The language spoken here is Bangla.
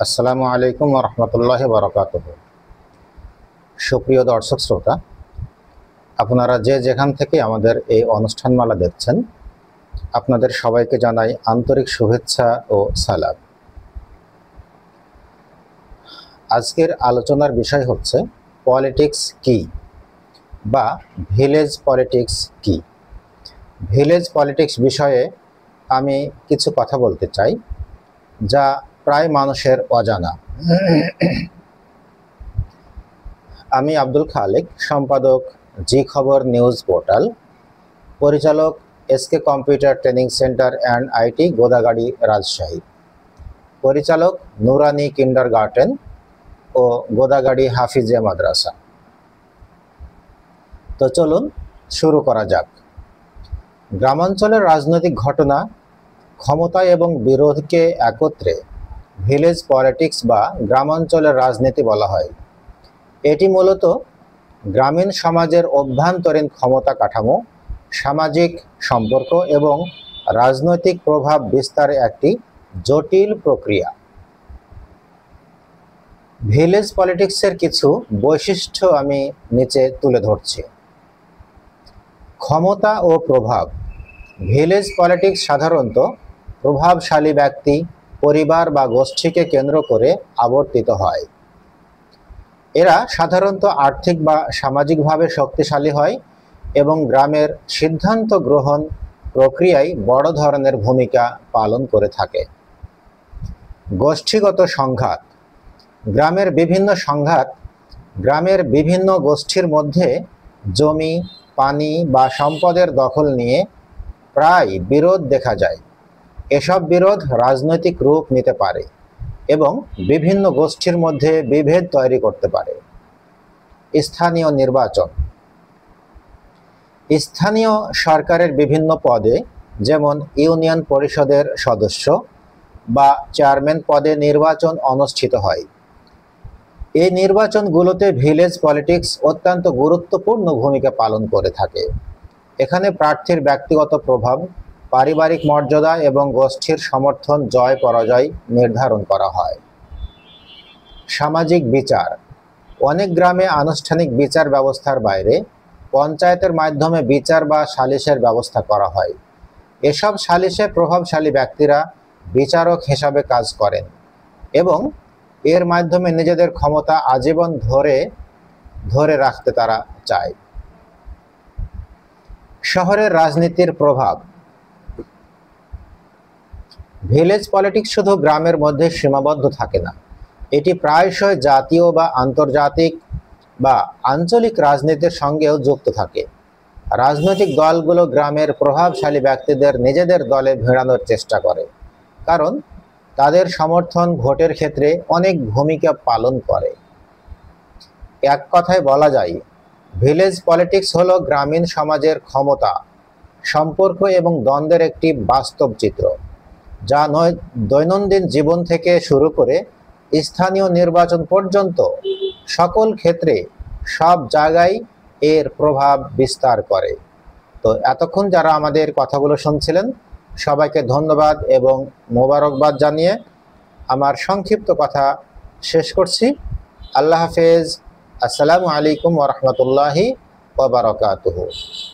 আসসালামু আলাইকুম ওয়া রাহমাতুল্লাহি ওয়া বারাকাতুহু। সুপ্রিয় দর্শক শ্রোতা, আপনারা যে যেখান থেকে আমাদের এই অনুষ্ঠানমালা দেখছেন, আপনাদের সবাইকে জানাই আন্তরিক শুভেচ্ছা ও সালাম। আজকের আলোচনার বিষয় হচ্ছে পলিটিক্স কি বা ভিলেজ পলিটিক্স কি। ভিলেজ পলিটিক্স বিষয়ে আমি কিছু কথা বলতে চাই, যা প্রায় মানুষের অজানা। আমি আব্দুল খালেক, সম্পাদক জি খবর নিউজ পোর্টাল, পরিচালক SK computer training centre and IT, Godagari, Rajshahi, পরিচালক নুরানি কিন্ডারগার্টেন ও গোদাগাড়ি হাফিজিয়া মাদ্রাসা। তো চলুন শুরু করা যাক। গ্রামাঞ্চলের রাজনৈতিক ঘটনা, ক্ষমতা এবং বিরোধকে একত্রে ভিলেজ পলিটিক্স বা গ্রামাঞ্চলের রাজনীতি বলা হয়। এটি মূলত গ্রামীণ সমাজের অভ্যন্তরীণ ক্ষমতা কাঠামো, সামাজিক সম্পর্ক এবং রাজনৈতিক প্রভাব বিস্তারের একটি জটিল প্রক্রিয়া। ভিলেজ পলিটিক্সের কিছু বৈশিষ্ট্য আমি নিচে তুলে ধরছি। ক্ষমতা ও প্রভাব। ভিলেজ পলিটিক্স সাধারণত প্রভাবশালী ব্যক্তি, পরিবার বা গোষ্ঠীকে কেন্দ্র করে আবর্তিত হয়। এরা সাধারণত আর্থিক বা সামাজিকভাবে শক্তিশালী হয় এবং গ্রামের সিদ্ধান্ত গ্রহণ প্রক্রিয়ায় বড় ধরনের ভূমিকা পালন করে থাকে। গোষ্ঠীগত সংঘাত। গ্রামের বিভিন্ন গোষ্ঠীর মধ্যে জমি, পানি বা সম্পদের দখল নিয়ে প্রায় বিরোধ দেখা যায়। এসব বিরোধ রাজনৈতিক রূপ নিতে পারে এবং বিভিন্ন গোষ্ঠীর মধ্যে বিভেদ তৈরি করতে পারে। স্থানীয় নির্বাচন। স্থানীয় সরকারের বিভিন্ন পদে, যেমন ইউনিয়ন পরিষদের সদস্য বা চেয়ারম্যান পদে নির্বাচন অনুষ্ঠিত হয়। এই নির্বাচনগুলোতে ভিলেজ পলিটিক্স অত্যন্ত গুরুত্বপূর্ণ ভূমিকা পালন করে থাকে। এখানে প্রার্থীর ব্যক্তিগত প্রভাব, পারিবারিক মর্যাদা এবং গোষ্ঠীর সমর্থন জয় পরাজয় নির্ধারণ করা হয়। সামাজিক বিচার। অনেক গ্রামে আনুষ্ঠানিক বিচার ব্যবস্থার বাইরে পঞ্চায়েতের মাধ্যমে বিচার বা সালিশের ব্যবস্থা করা হয়। এসব সালিশে প্রভাবশালী ব্যক্তিরা বিচারক হিসাবে কাজ করেন এবং এর মাধ্যমে নিজেদের ক্ষমতা আজীবন ধরে রাখতে তারা চায়। শহরের রাজনীতির প্রভাব। ভিলেজ পলিটিক্স শুধু গ্রামের মধ্যে সীমাবদ্ধ থাকে না, এটি প্রায়শই জাতীয় বা আন্তর্জাতিক বা আঞ্চলিক রাজনীতির সঙ্গেও যুক্ত থাকে। রাজনৈতিক দলগুলো গ্রামের প্রভাবশালী ব্যক্তিদের নিজেদের দলে ভিড়ানোর চেষ্টা করে, কারণ তাদের সমর্থন ভোটের ক্ষেত্রে অনেক ভূমিকা পালন করে। এক কথায় বলা যায়, ভিলেজ পলিটিক্স হলো গ্রামীণ সমাজের ক্ষমতা, সম্পর্ক এবং দ্বন্দ্বের একটি বাস্তব চিত্র, যা দৈনন্দিন জীবন থেকে শুরু করে স্থানীয় নির্বাচন পর্যন্ত সকল ক্ষেত্রে সব জায়গায় এর প্রভাব বিস্তার করে। তো এতক্ষণ যারা আমাদের কথাগুলো শুনছিলেন, সবাইকে ধন্যবাদ এবং মোবারকবাদ জানিয়ে আমার সংক্ষিপ্ত কথা শেষ করছি। আল্লাহ হাফেজ। আসসালামু আলাইকুম ওয়া রাহমাতুল্লাহি ওয়া বারাকাতুহু।